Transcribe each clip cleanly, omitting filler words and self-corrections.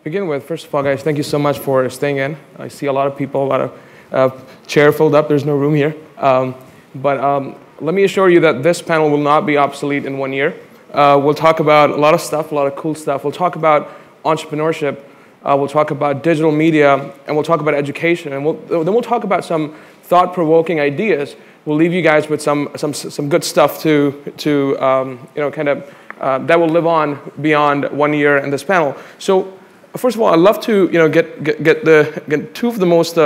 begin with, first of all, guys, thank you so much for staying in. I see a lot of people, a lot of chair filled up. There's no room here. Let me assure you that this panel will not be obsolete in 1 year. We'll talk about a lot of stuff, a lot of cool stuff. We'll talk about entrepreneurship. We'll talk about digital media, and we'll talk about education. And then we'll talk about some thought-provoking ideas. We'll leave you guys with some good stuff that will live on beyond 1 year in this panel. So, first of all, I'd love to get two of the most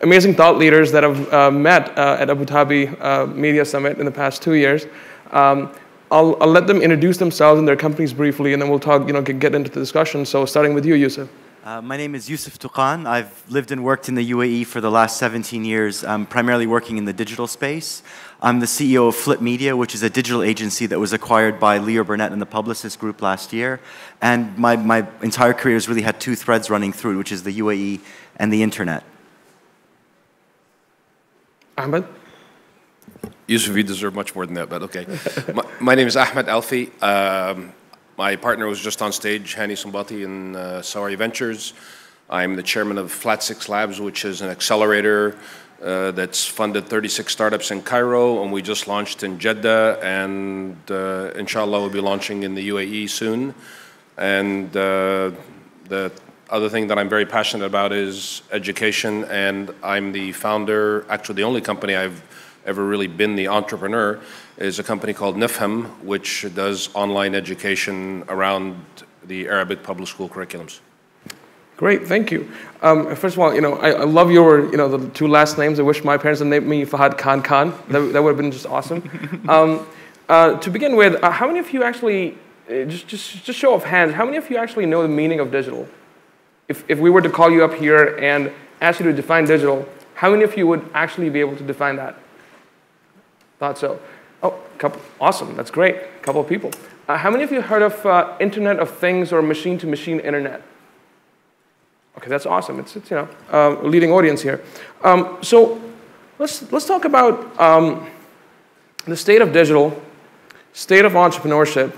amazing thought leaders that have met at Abu Dhabi Media Summit in the past 2 years. I'll let them introduce themselves and their companies briefly, and then we'll talk, get into the discussion. So, starting with you, Yousef. My name is Yousef Tuqan. I've lived and worked in the UAE for the last 17 years. I'm primarily working in the digital space. I'm the CEO of Flip Media, which is a digital agency that was acquired by Leo Burnett and the Publicis Group last year. And my entire career has really had two threads running through it, which is the UAE and the internet. Ahmed? Yousef, you deserve much more than that, but okay. my name is Ahmed El Alfi. My partner was just on stage, Hani Sambati in Sawari Ventures. I'm the chairman of Flat 6 Labs, which is an accelerator that's funded 36 startups in Cairo, and we just launched in Jeddah, and inshallah we'll be launching in the UAE soon. And the other thing that I'm very passionate about is education, and I'm the founder, actually the only company I've ever really been the entrepreneur, is a company called Nifhem, which does online education around the Arabic public school curriculums. Great, thank you. First of all, I love your, the two last names. I wish my parents had named me Fahad Khan. That would have been just awesome. To begin with, how many of you actually, just show of hands, how many of you actually know the meaning of digital? If we were to call you up here and ask you to define digital, how many of you would actually be able to define that? Thought so. Oh, couple. Awesome. That's great. A couple of people. How many of you heard of Internet of Things or machine-to-machine internet? Okay, that's awesome. It's a leading audience here. So let's talk about the state of digital, state of entrepreneurship,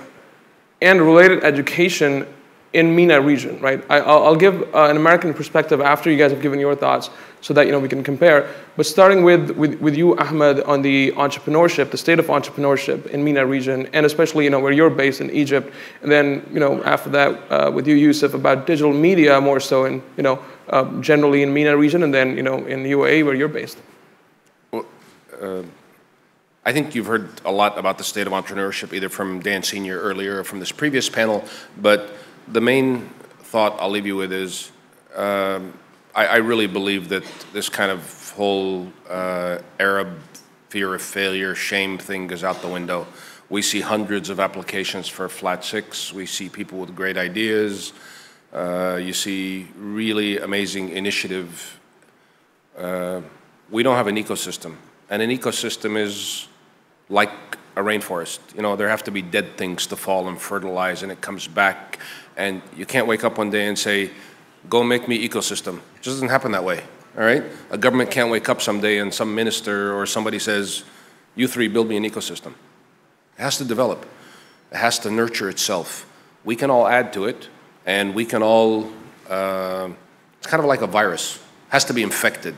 and related education in MENA region. Right? I'll give an American perspective after you guys have given your thoughts, so that we can compare. But starting with you, Ahmed, on the entrepreneurship, the state of entrepreneurship in MENA region, and especially where you're based in Egypt, and then after that with you, Yousef, about digital media more so in generally in MENA region, and then in the UAE where you're based. Well, I think you've heard a lot about the state of entrepreneurship either from Dan Senior earlier or from this previous panel, but the main thought I'll leave you with is I really believe that this kind of whole Arab fear of failure, shame thing goes out the window. We see hundreds of applications for Flat 6. We see people with great ideas. You see really amazing initiative. We don't have an ecosystem. And an ecosystem is like a rainforest. There have to be dead things to fall and fertilize, and it comes back. And you can't wake up one day and say, go make me ecosystem. It just doesn't happen that way, all right? A government can't wake up someday and some minister or somebody says, you three build me an ecosystem. It has to develop. It has to nurture itself. We can all add to it, and we can all, it's kind of like a virus. It has to be infected,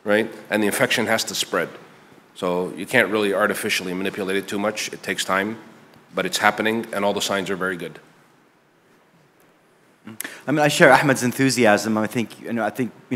right? And the infection has to spread. So you can't really artificially manipulate it too much. It takes time, but it's happening, and all the signs are very good. I mean, I share Ahmed's enthusiasm. I think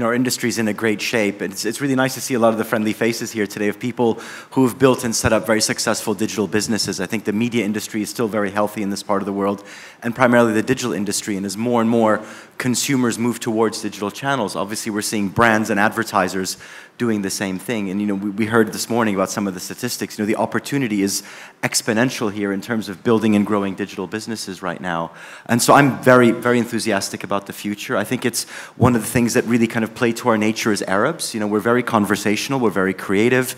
our industry's in a great shape. It's really nice to see a lot of the friendly faces here today of people who have built and set up very successful digital businesses. I think the media industry is still very healthy in this part of the world, and primarily the digital industry. And as more and more consumers move towards digital channels, obviously we're seeing brands and advertisers doing the same thing. And we heard this morning about some of the statistics. The opportunity is exponential here in terms of building and growing digital businesses right now. And so I'm very, very enthusiastic about the future. I think it's one of the things that really kind of play to our nature as Arabs. We're very conversational, we're very creative,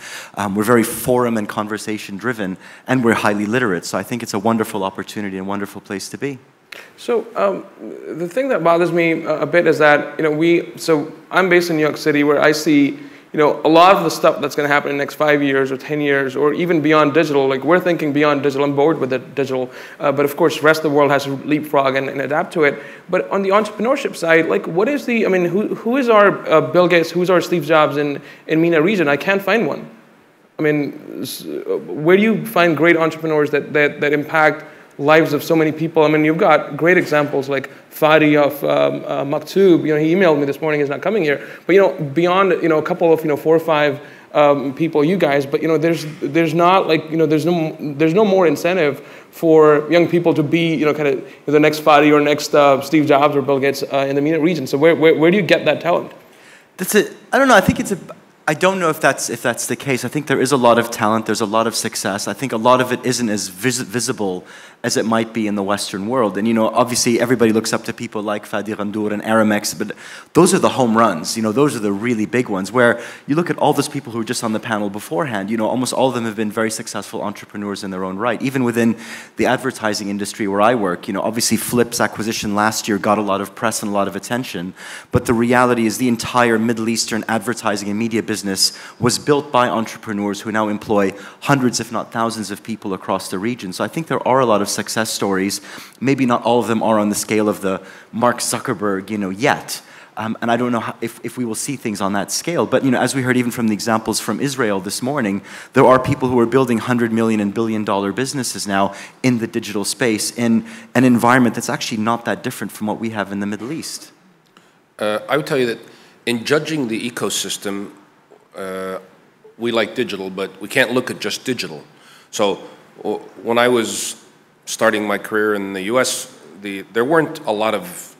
we're very forum and conversation driven, and we're highly literate. So I think it's a wonderful opportunity and a wonderful place to be. So the thing that bothers me a bit is that so I'm based in New York City, where I see a lot of the stuff that's going to happen in the next 5 years or 10 years or even beyond digital, like we're thinking beyond digital, I'm bored with the digital, but of course the rest of the world has to leapfrog and adapt to it. But on the entrepreneurship side, like what is the, I mean, who is our Bill Gates, who's our Steve Jobs in MENA region? I can't find one. I mean, where do you find great entrepreneurs that impact lives of so many people? I mean, you've got great examples like Fadi of Maktub. He emailed me this morning. He's not coming here. But beyond a couple of 4 or 5 people, you guys. But there's not like there's no more incentive for young people to be kind of the next Fadi or next Steve Jobs or Bill Gates in the MENA region. So where do you get that talent? That's it. I don't know. I think I don't know if that's the case. I think there is a lot of talent. There's a lot of success. I think a lot of it isn't as visible as it might be in the Western world. And obviously everybody looks up to people like Fadi Ghandour and Aramex, but those are the home runs. Those are the really big ones. Where you look at all those people who were just on the panel beforehand. Almost all of them have been very successful entrepreneurs in their own right. Even within the advertising industry where I work, obviously Flip's acquisition last year got a lot of press and a lot of attention. But the reality is the entire Middle Eastern advertising and media business was built by entrepreneurs who now employ hundreds, if not thousands, of people across the region. So I think there are a lot of success stories. Maybe not all of them are on the scale of the Mark Zuckerberg, yet. And I don't know if we will see things on that scale. But as we heard even from the examples from Israel this morning, there are people who are building $100 million and billion-dollar businesses now in the digital space in an environment that's actually not that different from what we have in the Middle East. I would tell you that in judging the ecosystem, we like digital, but we can't look at just digital. So when I was starting my career in the US, there weren't a lot of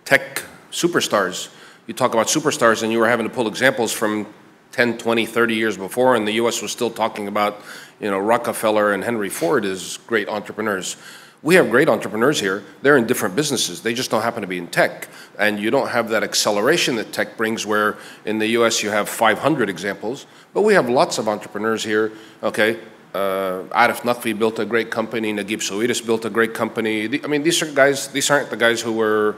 tech superstars. You talk about superstars and you were having to pull examples from 10, 20, 30 years before, and the US was still talking about Rockefeller and Henry Ford as great entrepreneurs. We have great entrepreneurs here. They're in different businesses. They just don't happen to be in tech. And you don't have that acceleration that tech brings, where in the US you have 500 examples. But we have lots of entrepreneurs here. Okay, Arif Naqvi built a great company. Naguib Sawiris built a great company. These aren't the guys who were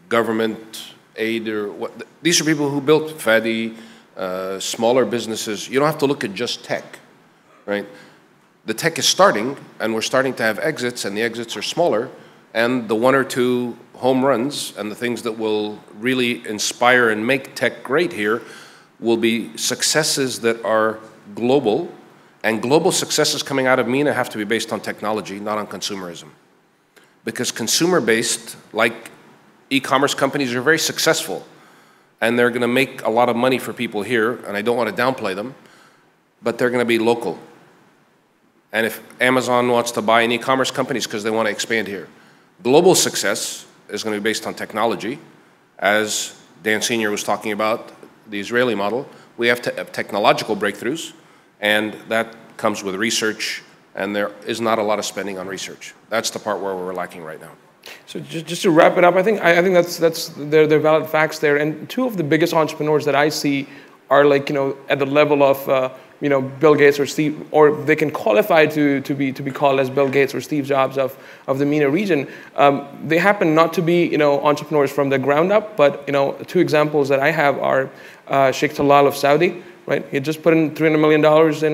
government aid or what. These are people who built Fadi, smaller businesses. You don't have to look at just tech, right? The tech is starting, and we're starting to have exits, and the exits are smaller, and the 1 or 2 home runs and the things that will really inspire and make tech great here will be successes that are global, and global successes coming out of MENA have to be based on technology, not on consumerism. Because consumer-based, like e-commerce companies, are very successful, and they're going to make a lot of money for people here, and I don't want to downplay them, but they're going to be local. And if Amazon wants to buy an e-commerce company, it's because they want to expand here. Global success is going to be based on technology. As Dan Senior was talking about, the Israeli model, we have to have technological breakthroughs, and that comes with research, and there is not a lot of spending on research. That's the part where we're lacking right now. So just to wrap it up, I think they're valid facts there. And 2 of the biggest entrepreneurs that I see are like at the level of Bill Gates or Steve, or they can qualify to be called as Bill Gates or Steve Jobs of the MENA region. They happen not to be entrepreneurs from the ground up, but 2 examples that I have are Sheikh Talal of Saudi, right? He just put in $300 million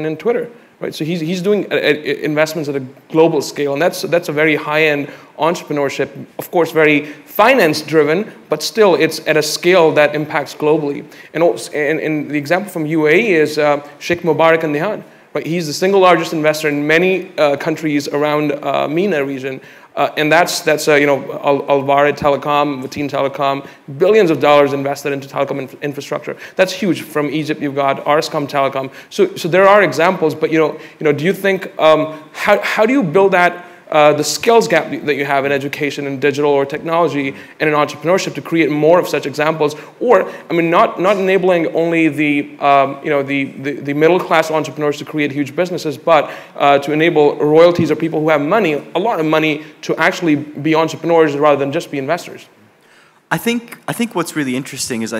in Twitter. Right, so he's doing investments at a global scale, and that's a very high-end entrepreneurship. Of course, very finance-driven, but still it's at a scale that impacts globally. And the example from UAE is Sheikh Mubarak Al Nahyan. Right, he's the single largest investor in many countries around MENA region. And that's Al-Warid Telecom, Mateen Telecom, billions of dollars invested into telecom infrastructure. That's huge. From Egypt, you've got Arscom Telecom. So there are examples, but do you think how do you build that the skills gap that you have in education and digital or technology and in entrepreneurship to create more of such examples? Or not enabling only the middle class entrepreneurs to create huge businesses, but to enable royalties or people who have money, a lot of money, to actually be entrepreneurs rather than just be investors. I think what's really interesting is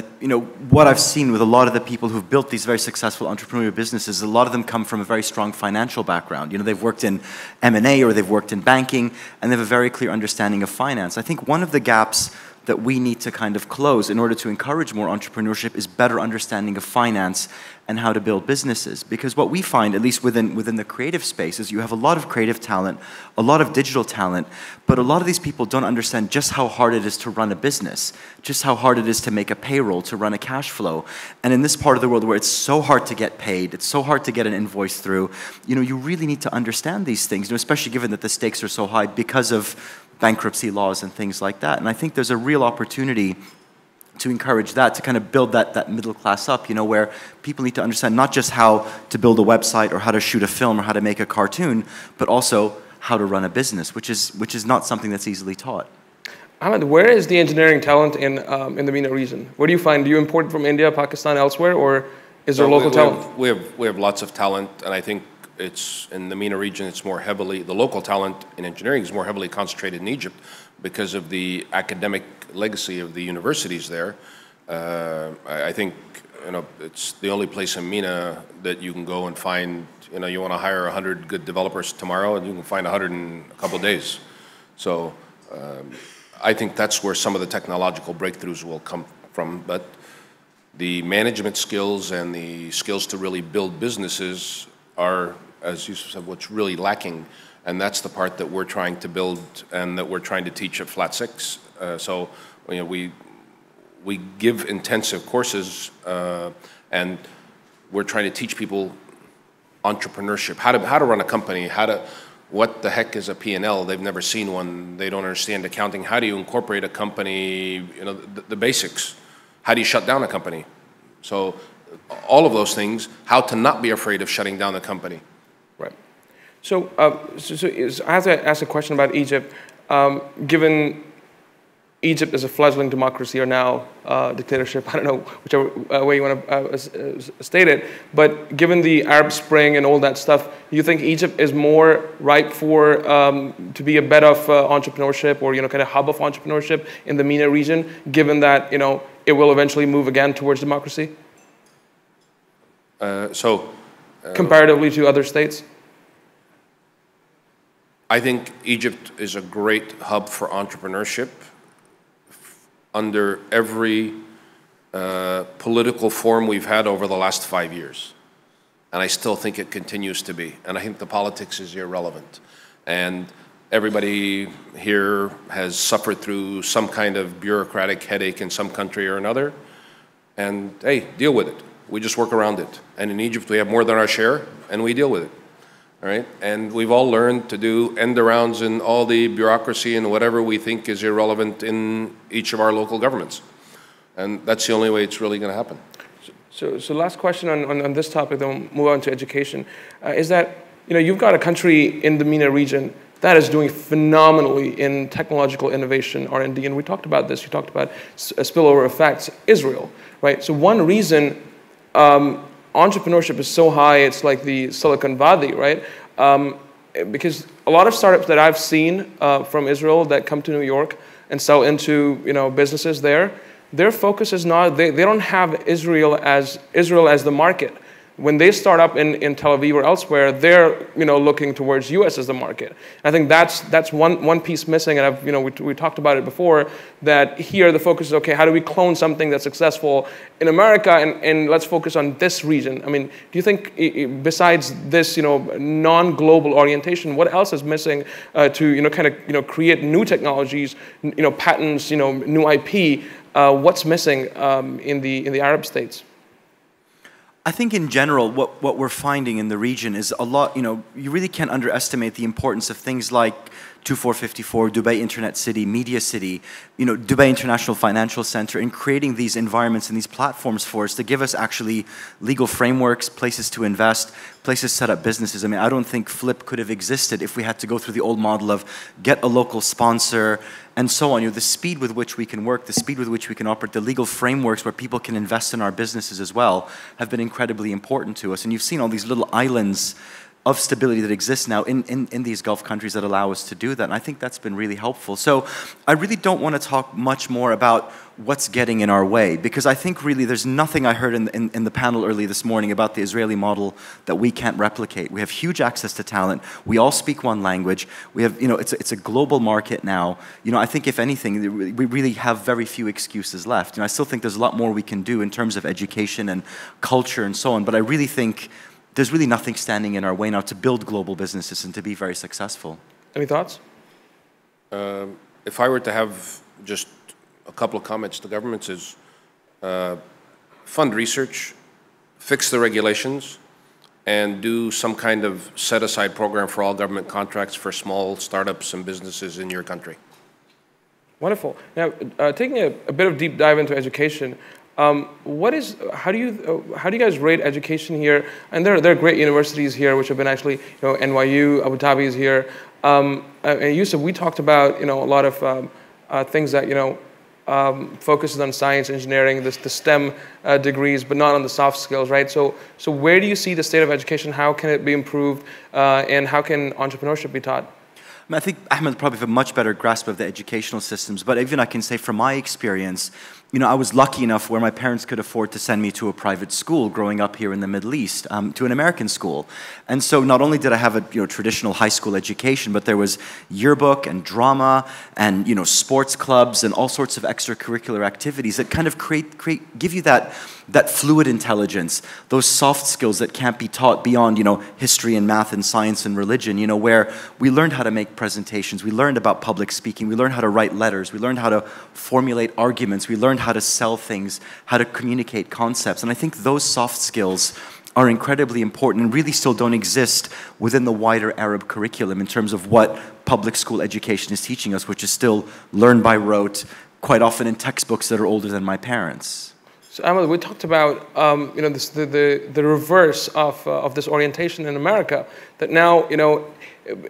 what I've seen with a lot of the people who've built these very successful entrepreneurial businesses, a lot of them come from a very strong financial background. They've worked in M&A or they've worked in banking, and they have a very clear understanding of finance. I think one of the gaps that we need to kind of close in order to encourage more entrepreneurship is better understanding of finance and how to build businesses. Because what we find, at least within the creative space, is you have a lot of creative talent, a lot of digital talent, but a lot of these people don't understand just how hard it is to run a business, just how hard it is to make a payroll, to run a cash flow. And in this part of the world where it's so hard to get paid, it's so hard to get an invoice through, you really need to understand these things, especially given that the stakes are so high because of bankruptcy laws and things like that. And I think there's a real opportunity to encourage that, to kind of build that middle class up, where people need to understand not just how to build a website or how to shoot a film or how to make a cartoon, but also how to run a business, which is not something that's easily taught. Ahmed, where is the engineering talent in the MENA region? Where do you find? Do you import from India, Pakistan, elsewhere, or is there local talent? We have lots of talent, and I think it's in the MENA region. It's more heavily, the local talent in engineering is more heavily concentrated in Egypt because of the academic legacy of the universities there. I think it's the only place in MENA that you can go and find. You want to hire 100 good developers tomorrow, and you can find 100 in a couple of days. So I think that's where some of the technological breakthroughs will come from. But the management skills and the skills to really build businesses are, as you said, what's really lacking. And that's the part that we're trying to build and that we're trying to teach at Flat 6. So we give intensive courses and we're trying to teach people entrepreneurship, how to run a company, what the heck is a P&L? They've never seen one. They don't understand accounting. How do you incorporate a company? The basics. How do you shut down a company? So all of those things, how to not be afraid of shutting down a company. Right. So I have to ask a question about Egypt. Given Egypt is a fledgling democracy or now dictatorship, I don't know whichever way you want to state it, but given the Arab Spring and all that stuff, do you think Egypt is more ripe for to be a bed of entrepreneurship or kind of hub of entrepreneurship in the MENA region, given that it will eventually move again towards democracy? Comparatively to other states? I think Egypt is a great hub for entrepreneurship under every political form we've had over the last 5 years. And I still think it continues to be. And I think the politics is irrelevant. And everybody here has suffered through some kind of bureaucratic headache in some country or another. And hey, deal with it. We just work around it. And in Egypt, we have more than our share, and we deal with it. All right? And we've all learned to do end-arounds in all the bureaucracy and whatever we think is irrelevant in each of our local governments. And that's the only way it's really going to happen. So last question on this topic, then we'll move on to education, is that you've got a country in the MENA region that is doing phenomenally in technological innovation, R&D, and we talked about this. You talked about spillover effects, Israel, right? So one reason entrepreneurship is so high, it's like the Silicon Valley, right? Because a lot of startups that I've seen from Israel that come to New York and sell into businesses there, their focus is not, they don't have Israel as the market. When they start up in Tel Aviv or elsewhere, they're looking towards U.S. as the market. I think that's one piece missing, and we talked about it before. That here the focus is okay. How do we clone something that's successful in America, and let's focus on this region? I mean, do you think besides this non-global orientation, what else is missing to kind of create new technologies, patents, new IP? What's missing in the Arab states? I think in general, what we're finding in the region is a lot, you really can't underestimate the importance of things like 2454, Dubai Internet City, Media City, Dubai International Financial Center, in creating these environments and these platforms for us to give us actually legal frameworks, places to invest, places to set up businesses. I mean, I don't think Flip could have existed if we had to go through the old model of get a local sponsor and so on. The speed with which we can work, the speed with which we can operate, the legal frameworks where people can invest in our businesses as well have been incredibly important to us. And you've seen all these little islands of stability that exists now in these Gulf countries that allow us to do that. And I think that's been really helpful. So I really don't want to talk much more about what's getting in our way, because I think really there's nothing I heard in the panel early this morning about the Israeli model that we can't replicate. We have huge access to talent. We all speak one language. We have, it's a global market now. I think if anything, we really have very few excuses left. I still think there's a lot more we can do in terms of education and culture and so on, but I really think there's really nothing standing in our way now to build global businesses and to be very successful. Any thoughts? If I were to have just a couple of comments to governments is fund research, fix the regulations, and do some kind of set-aside program for all government contracts for small startups and businesses in your country. Wonderful. Now, taking a bit of deep dive into education, how do you guys rate education here? And there are great universities here, which have been actually, NYU, Abu Dhabi is here. And Yousef, we talked about, a lot of things that, focuses on science, engineering, the STEM degrees, but not on the soft skills, right? So where do you see the state of education? How can it be improved? And how can entrepreneurship be taught? I think Ahmed probably have a much better grasp of the educational systems, but even I can say from my experience, I was lucky enough where my parents could afford to send me to a private school growing up here in the Middle East, to an American school. And so not only did I have a traditional high school education, but there was yearbook and drama and sports clubs and all sorts of extracurricular activities that kind of give you that fluid intelligence, those soft skills that can't be taught beyond history and math and science and religion, where we learned how to make presentations, we learned about public speaking, we learned how to write letters, we learned how to formulate arguments, we learned how to sell things, how to communicate concepts. And I think those soft skills are incredibly important and really still don't exist within the wider Arab curriculum in terms of what public school education is teaching us, which is still learned by rote, quite often in textbooks that are older than my parents. So Ahmed, we talked about the reverse of this orientation in America, that now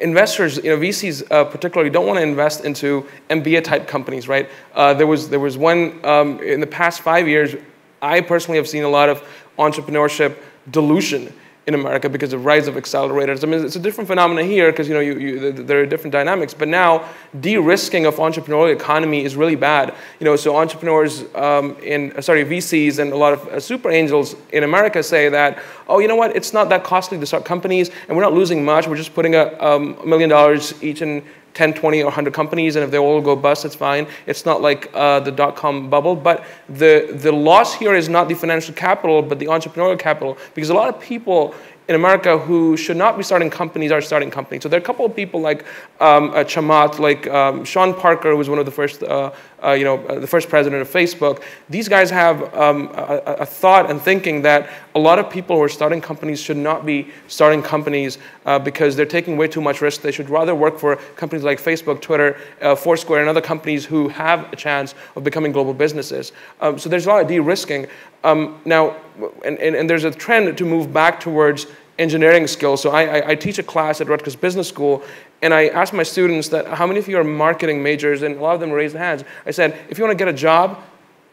investors, VCs particularly, don't want to invest into MBA type companies, right? There was one in the past 5 years. I personally have seen a lot of entrepreneurship dilution in America because of rise of accelerators. I mean, it's a different phenomenon here because there are different dynamics. But now, de-risking of entrepreneurial economy is really bad. So entrepreneurs VCs and a lot of super angels in America say that, oh, you know what? It's not that costly to start companies, and we're not losing much. We're just putting $1 million each in 10, 20, or 100 companies, and if they all go bust, it's fine. It's not like the dot-com bubble. But the loss here is not the financial capital, but the entrepreneurial capital, because a lot of people in America who should not be starting companies are starting companies. So there are a couple of people like Chamath, like Sean Parker, who was one of the first, the first president of Facebook. These guys have a thought and thinking that a lot of people who are starting companies should not be starting companies because they're taking way too much risk. They should rather work for companies like Facebook, Twitter, Foursquare, and other companies who have a chance of becoming global businesses. So there's a lot of de-risking. Now, and there's a trend to move back towards engineering skills. So I teach a class at Rutgers Business School, and I asked my students that how many of you are marketing majors, and a lot of them raised their hands. I said, if you want to get a job,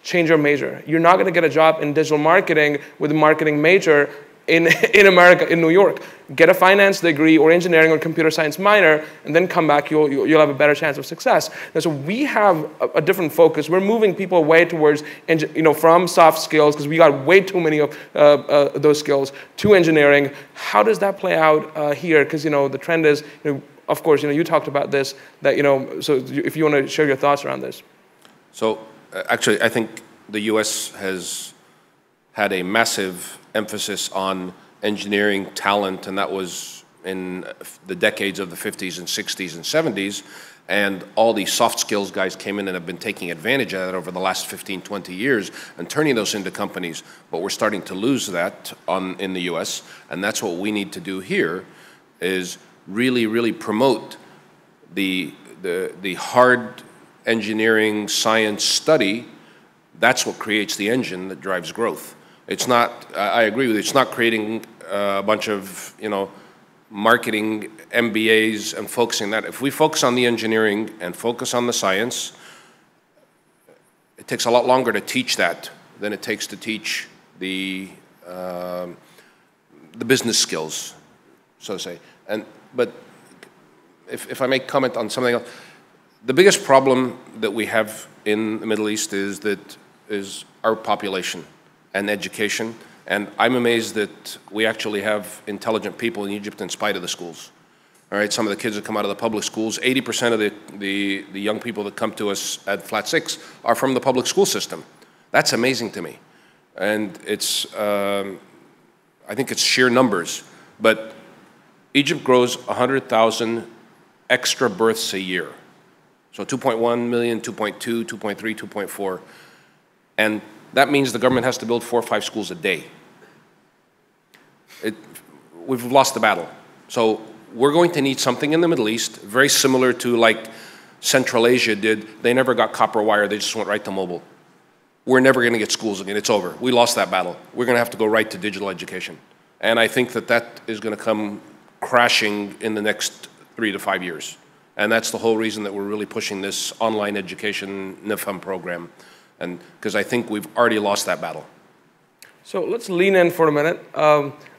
change your major. You're not going to get a job in digital marketing with a marketing major in America, in New York. Get a finance degree or engineering or computer science minor, and then come back, you'll have a better chance of success. Now, so we have a different focus. We're moving people away towards, from soft skills, because we got way too many of those skills, to engineering. How does that play out here? Because, the trend is, of course, you talked about this, that, so if you want to share your thoughts around this. So, actually, I think the U.S. has had a massive emphasis on engineering talent, and that was in the decades of the 50s and 60s and 70s, and all these soft skills guys came in and have been taking advantage of that over the last 15, 20 years and turning those into companies. But we're starting to lose that in the US, and that's what we need to do here, is really, really promote the hard engineering science study. That's what creates the engine that drives growth. It's not, I agree with you, it's not creating a bunch of, marketing MBAs and focusing that. If we focus on the engineering and focus on the science, it takes a lot longer to teach that than it takes to teach the business skills. so to say. But if I may comment on something else, the biggest problem that we have in the Middle East is our population and education. And I'm amazed that we actually have intelligent people in Egypt in spite of the schools. All right, some of the kids that come out of the public schools, 80% of the young people that come to us at Flat 6 are from the public school system. That's amazing to me. And it's, I think it's sheer numbers. But Egypt grows 100,000 extra births a year. So 2.1 million, 2.2, 2.3, 2.4. And that means the government has to build 4 or 5 schools a day. We've lost the battle. So we're going to need something in the Middle East, very similar to like Central Asia did. They never got copper wire, they just went right to mobile. We're never going to get schools again, it's over. We lost that battle. We're going to have to go right to digital education. And I think that is going to come crashing in the next 3 to 5 years. And that's the whole reason that we're really pushing this online education NIFM program. And because I think we've already lost that battle. So let's lean in for a minute.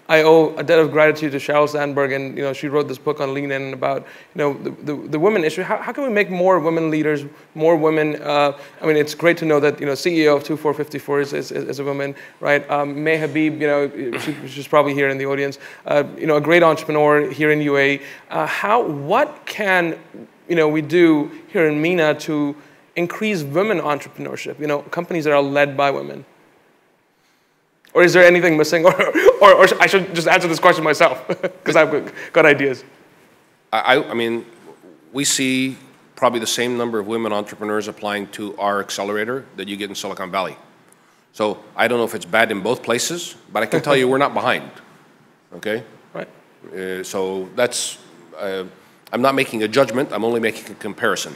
I owe a debt of gratitude to Sheryl Sandberg, and she wrote this book on Lean In about the women issue. How can we make more women leaders, more women? I mean, it's great to know that CEO of 2454 is a woman, right? May Habib, she's probably here in the audience. A great entrepreneur here in UAE. What can we do here in MENA to increase women entrepreneurship? Companies that are led by women. Or is there anything missing? Or I should just answer this question myself, because I've got ideas. I mean, we see probably the same number of women entrepreneurs applying to our accelerator that you get in Silicon Valley. So I don't know if it's bad in both places, but I can tell you we're not behind, okay? Right. So that's, I'm not making a judgment, I'm only making a comparison.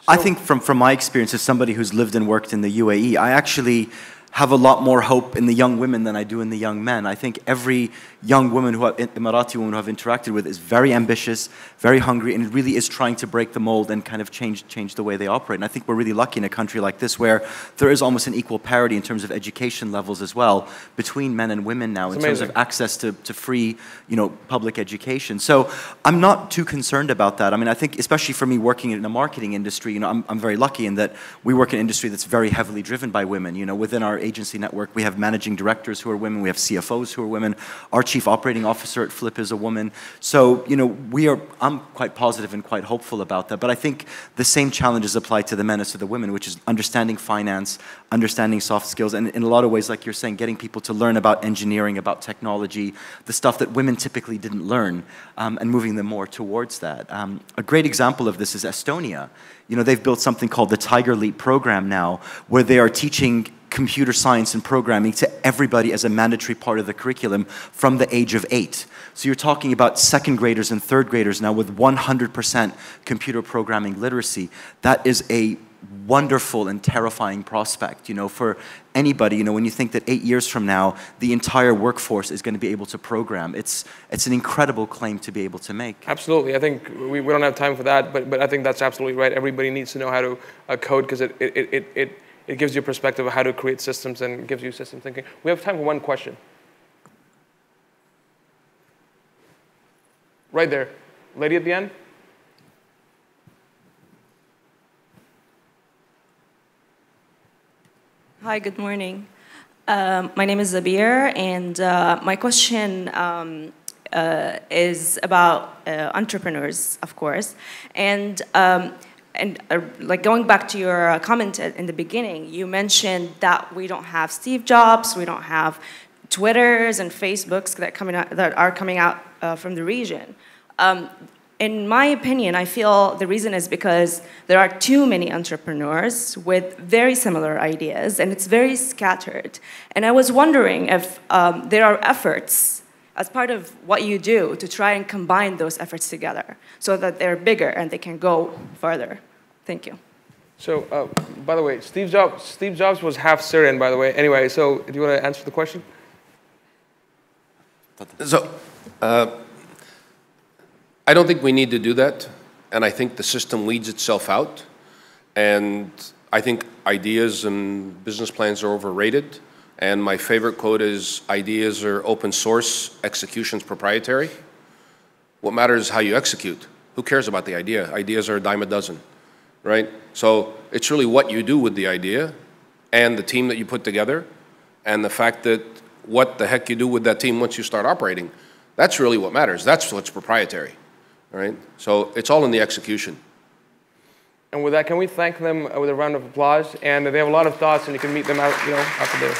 I think from my experience as somebody who's lived and worked in the UAE, I actually have a lot more hope in the young women than I do in the young men. I think every young woman Emirati woman who I've interacted with is very ambitious, very hungry, and really is trying to break the mold and kind of change the way they operate. And I think we're really lucky in a country like this where there is almost an equal parity in terms of education levels as well between men and women now in terms of access to free, public education. So I'm not too concerned about that. I mean, I think especially for me working in the marketing industry, I'm very lucky in that we work in an industry that's very heavily driven by women. Within our agency network, we have managing directors who are women, we have CFOs who are women, our chief operating officer at Flip is a woman. So, I'm quite positive and quite hopeful about that. But I think the same challenges apply to the men as to the women, which is understanding finance, understanding soft skills, and in a lot of ways, like you're saying, getting people to learn about engineering, about technology, the stuff that women typically didn't learn, and moving them more towards that. A great example of this is Estonia. They've built something called the Tiger Leap program now, where they are teaching computer science and programming to everybody as a mandatory part of the curriculum from the age of 8. So you're talking about second graders and third graders now with 100% computer programming literacy. That is a wonderful and terrifying prospect, for anybody, when you think that 8 years from now, the entire workforce is going to be able to program. It's an incredible claim to be able to make. Absolutely. I think we don't have time for that, but I think that's absolutely right. Everybody needs to know how to code because it gives you a perspective of how to create systems and gives you system thinking. We have time for one question. Right there. Lady at the end. Hi, good morning. My name is Zabir, and my question is about entrepreneurs, of course. And like going back to your comment in the beginning, you mentioned that we don't have Steve Jobs, we don't have Twitters and Facebooks that are coming out from the region. In my opinion, I feel the reason is because there are too many entrepreneurs with very similar ideas, and it's very scattered. And I was wondering if there are efforts as part of what you do to try and combine those efforts together so that they're bigger and they can go further. Thank you. So, by the way, Steve Jobs was half Syrian, by the way. Anyway, so do you want to answer the question? So, I don't think we need to do that, and I think the system weeds itself out, and I think ideas and business plans are overrated, And my favorite quote is, ideas are open source, execution's proprietary. What matters is how you execute. Who cares about the idea? Ideas are a dime a dozen, right? So it's really what you do with the idea and the team that you put together and the fact that what the heck you do with that team once you start operating. That's really what matters. That's what's proprietary, right? So it's all in the execution. And with that, can we thank them with a round of applause? And they have a lot of thoughts, and you can meet them out, after their